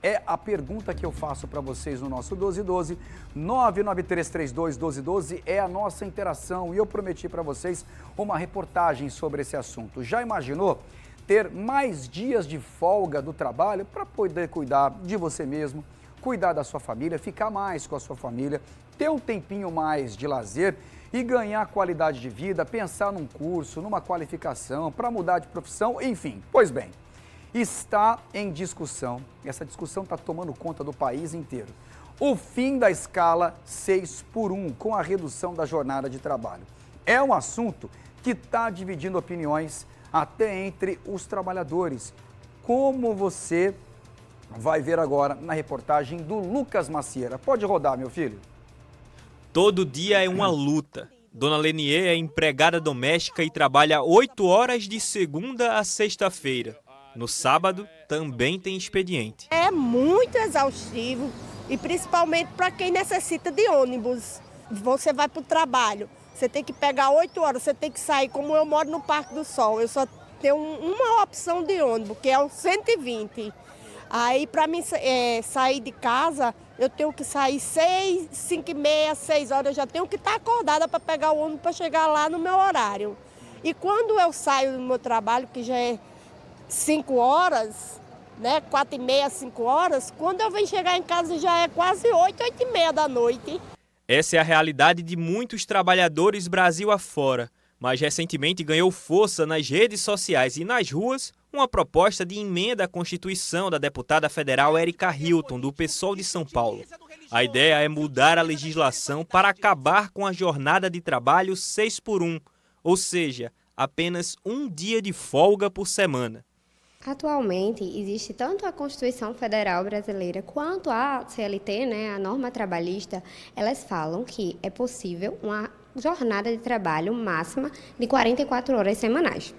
É a pergunta que eu faço para vocês no nosso 1212, 993321212 é a nossa interação e eu prometi para vocês uma reportagem sobre esse assunto. Já imaginou ter mais dias de folga do trabalho para poder cuidar de você mesmo, cuidar da sua família, ficar mais com a sua família, ter um tempinho mais de lazer e ganhar qualidade de vida, pensar num curso, numa qualificação, para mudar de profissão, enfim. Pois bem, está em discussão, essa discussão está tomando conta do país inteiro, o fim da escala 6x1 com a redução da jornada de trabalho. É um assunto que está dividindo opiniões até entre os trabalhadores, como você vai ver agora na reportagem do Lucas Macieira. Pode rodar, meu filho. Todo dia é uma luta. Dona Lenier é empregada doméstica e trabalha 8 horas de segunda a sexta-feira. No sábado, também tem expediente. É muito exaustivo e principalmente para quem necessita de ônibus. Você vai para o trabalho, você tem que pegar 8 horas, você tem que sair, como eu moro no Parque do Sol, eu só tenho uma opção de ônibus, que é o 120. Aí, para mim sair de casa, eu tenho que sair 6, 5 e meia, 6 horas, eu já tenho que estar acordada para pegar o ônibus para chegar lá no meu horário. E quando eu saio do meu trabalho, que já é 5 horas, né, 4 e meia, 5 horas, quando eu venho chegar em casa já é quase 8, 8 e meia da noite. Essa é a realidade de muitos trabalhadores Brasil afora, mas recentemente ganhou força nas redes sociais e nas ruas uma proposta de emenda à Constituição da deputada federal Érica Hilton, do PSOL de São Paulo. A ideia é mudar a legislação para acabar com a jornada de trabalho 6x1, ou seja, apenas um dia de folga por semana. Atualmente, existe tanto a Constituição Federal Brasileira quanto a CLT, né, a norma trabalhista, elas falam que é possível uma jornada de trabalho máxima de 44 horas semanais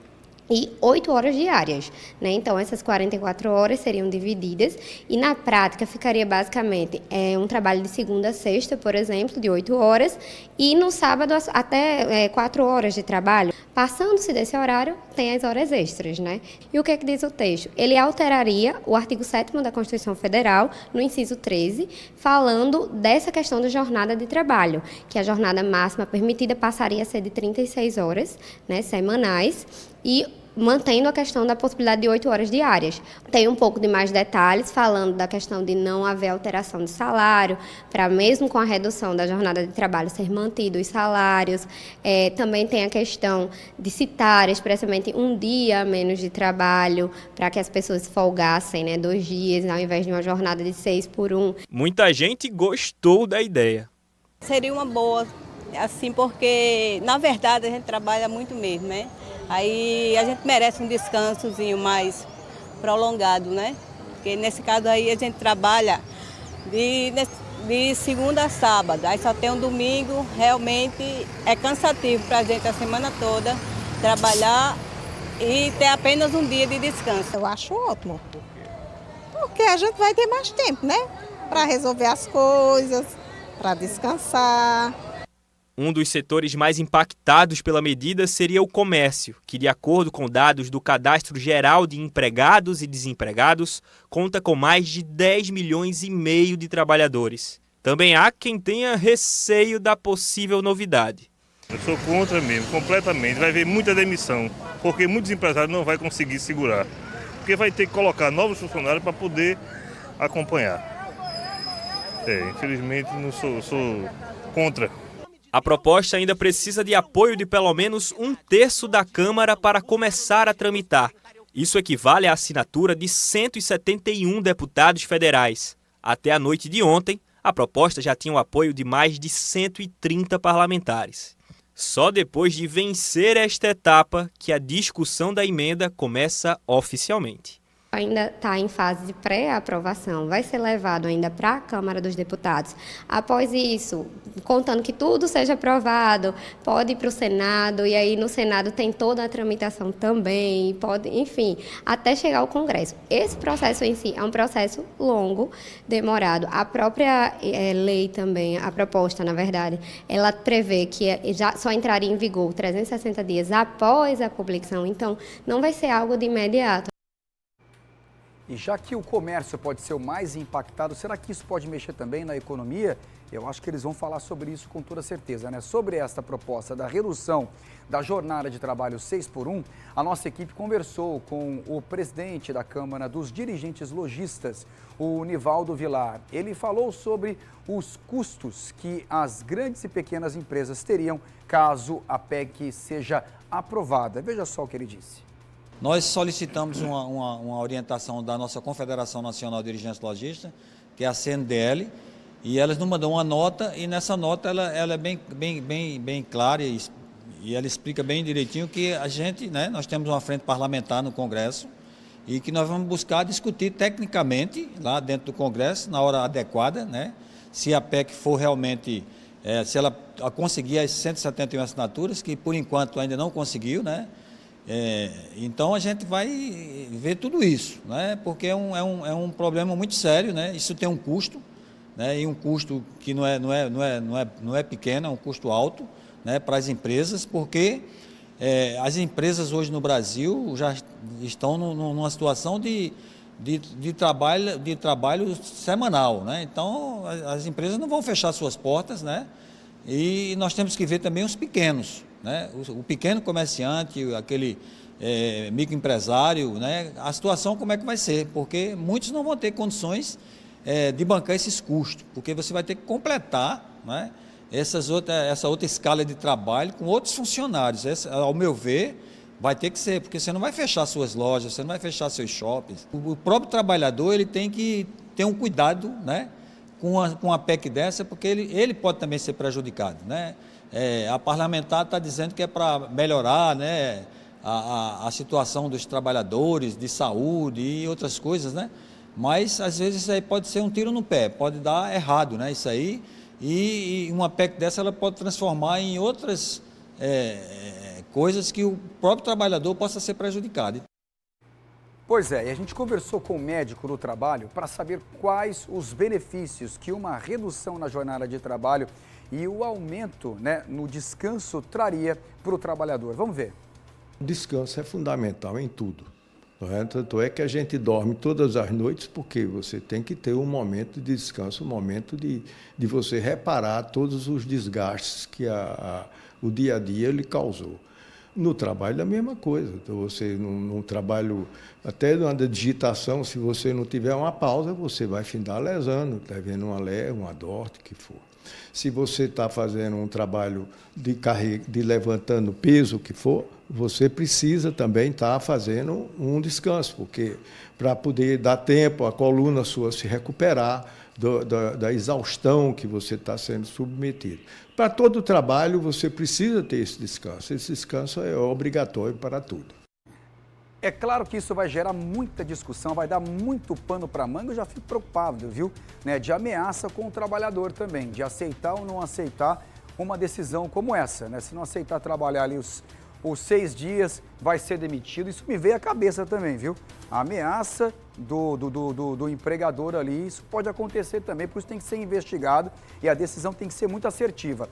e 8 horas diárias, né? Então, essas 44 horas seriam divididas e, na prática, ficaria basicamente um trabalho de segunda a sexta, por exemplo, de 8 horas, e no sábado até 4 horas de trabalho. Passando-se desse horário, tem as horas extras, né? E o que é que diz o texto? Ele alteraria o artigo 7º da Constituição Federal, no inciso 13, falando dessa questão da jornada de trabalho, que a jornada máxima permitida passaria a ser de 36 horas, né, semanais, e mantendo a questão da possibilidade de 8 horas diárias. Tem um pouco de mais detalhes, falando da questão de não haver alteração de salário, para mesmo com a redução da jornada de trabalho ser mantido os salários. Também tem a questão de citar expressamente um dia a menos de trabalho, para que as pessoas folgassem, né, 2 dias, ao invés de uma jornada de 6x1. Muita gente gostou da ideia. Seria uma boa, assim, porque, na verdade, a gente trabalha muito mesmo, né? Aí a gente merece um descansozinho mais prolongado, né? Porque nesse caso aí a gente trabalha de segunda a sábado, aí só tem um domingo, realmente é cansativo para a gente a semana toda trabalhar e ter apenas um dia de descanso. Eu acho ótimo, porque a gente vai ter mais tempo, né? Para resolver as coisas, para descansar. Um dos setores mais impactados pela medida seria o comércio, que, de acordo com dados do Cadastro Geral de Empregados e Desempregados, conta com mais de 10 milhões e meio de trabalhadores. Também há quem tenha receio da possível novidade. Eu sou contra mesmo, completamente. Vai haver muita demissão, porque muitos empresários não vão conseguir segurar. Porque vai ter que colocar novos funcionários para poder acompanhar. Infelizmente, não sou contra. A proposta ainda precisa de apoio de pelo menos 1/3 da Câmara para começar a tramitar. Isso equivale à assinatura de 171 deputados federais. Até a noite de ontem, a proposta já tinha o apoio de mais de 130 parlamentares. Só depois de vencer esta etapa que a discussão da emenda começa oficialmente. Ainda está em fase de pré-aprovação, vai ser levado ainda para a Câmara dos Deputados. Após isso, contando que tudo seja aprovado, pode ir para o Senado, e aí no Senado tem toda a tramitação também, pode, enfim, até chegar ao Congresso. Esse processo em si é um processo longo, demorado. A própria lei também, a proposta, na verdade, ela prevê que já só entraria em vigor 360 dias após a publicação, então não vai ser algo de imediato. E já que o comércio pode ser o mais impactado, será que isso pode mexer também na economia? Eu acho que eles vão falar sobre isso com toda certeza, né? Sobre esta proposta da redução da jornada de trabalho 6x1, a nossa equipe conversou com o presidente da Câmara dos Dirigentes Lojistas, o Nivaldo Vilar. Ele falou sobre os custos que as grandes e pequenas empresas teriam caso a PEC seja aprovada. Veja só o que ele disse. Nós solicitamos uma orientação da nossa Confederação Nacional de Dirigentes Lojistas, que é a CNDL, e elas nos mandam uma nota, e nessa nota ela é bem clara e ela explica bem direitinho que a gente, né, nós temos uma frente parlamentar no Congresso e que nós vamos buscar discutir tecnicamente lá dentro do Congresso, na hora adequada, né, se a PEC for realmente, se ela conseguir as 171 assinaturas, que por enquanto ainda não conseguiu, né. Então a gente vai ver tudo isso, né? Porque é um problema muito sério, né? Isso tem um custo, né? E um custo que não é pequeno, é um custo alto, né? Para as empresas, porque as empresas hoje no Brasil já estão numa situação de trabalho semanal, né? Então as empresas não vão fechar suas portas, né? E nós temos que ver também os pequenos, né? O pequeno comerciante, aquele microempresário, né? A situação como é que vai ser, porque muitos não vão ter condições de bancar esses custos, porque você vai ter que completar, né? Essa outra escala de trabalho com outros funcionários. Ao meu ver, vai ter que ser, porque você não vai fechar suas lojas, você não vai fechar seus shoppings. O próprio trabalhador ele tem que ter um cuidado, né? Com a PEC dessa, porque ele pode também ser prejudicado, né? A parlamentar está dizendo que é para melhorar, né, a situação dos trabalhadores, de saúde e outras coisas, né? Mas, às vezes, isso aí pode ser um tiro no pé, pode dar errado, né, isso aí, e uma PEC dessa ela pode transformar em outras coisas que o próprio trabalhador possa ser prejudicado. Pois é, e a gente conversou com o médico do trabalho para saber quais os benefícios que uma redução na jornada de trabalho e o aumento, né, no descanso traria para o trabalhador. Vamos ver. O descanso é fundamental em tudo. Não é? Tanto é que a gente dorme todas as noites porque você tem que ter um momento de descanso, um momento de você reparar todos os desgastes que o dia a dia lhe causou. No trabalho é a mesma coisa. Então, você no trabalho, até na digitação, se você não tiver uma pausa, você vai findar lesando, devendo uma DORT, que for. Se você está fazendo um trabalho de levantando peso, que for, você precisa também estar fazendo um descanso, porque para poder dar tempo à coluna sua se recuperar da exaustão que você está sendo submetido. Para todo trabalho, você precisa ter esse descanso. Esse descanso é obrigatório para tudo. É claro que isso vai gerar muita discussão, vai dar muito pano para manga. Eu já fico preocupado, viu? Né? De ameaça com o trabalhador também, de aceitar ou não aceitar uma decisão como essa, né? Se não aceitar trabalhar ali os 6 dias, vai ser demitido. Isso me veio à cabeça também, viu? A ameaça do empregador ali, isso pode acontecer também, por isso tem que ser investigado e a decisão tem que ser muito assertiva.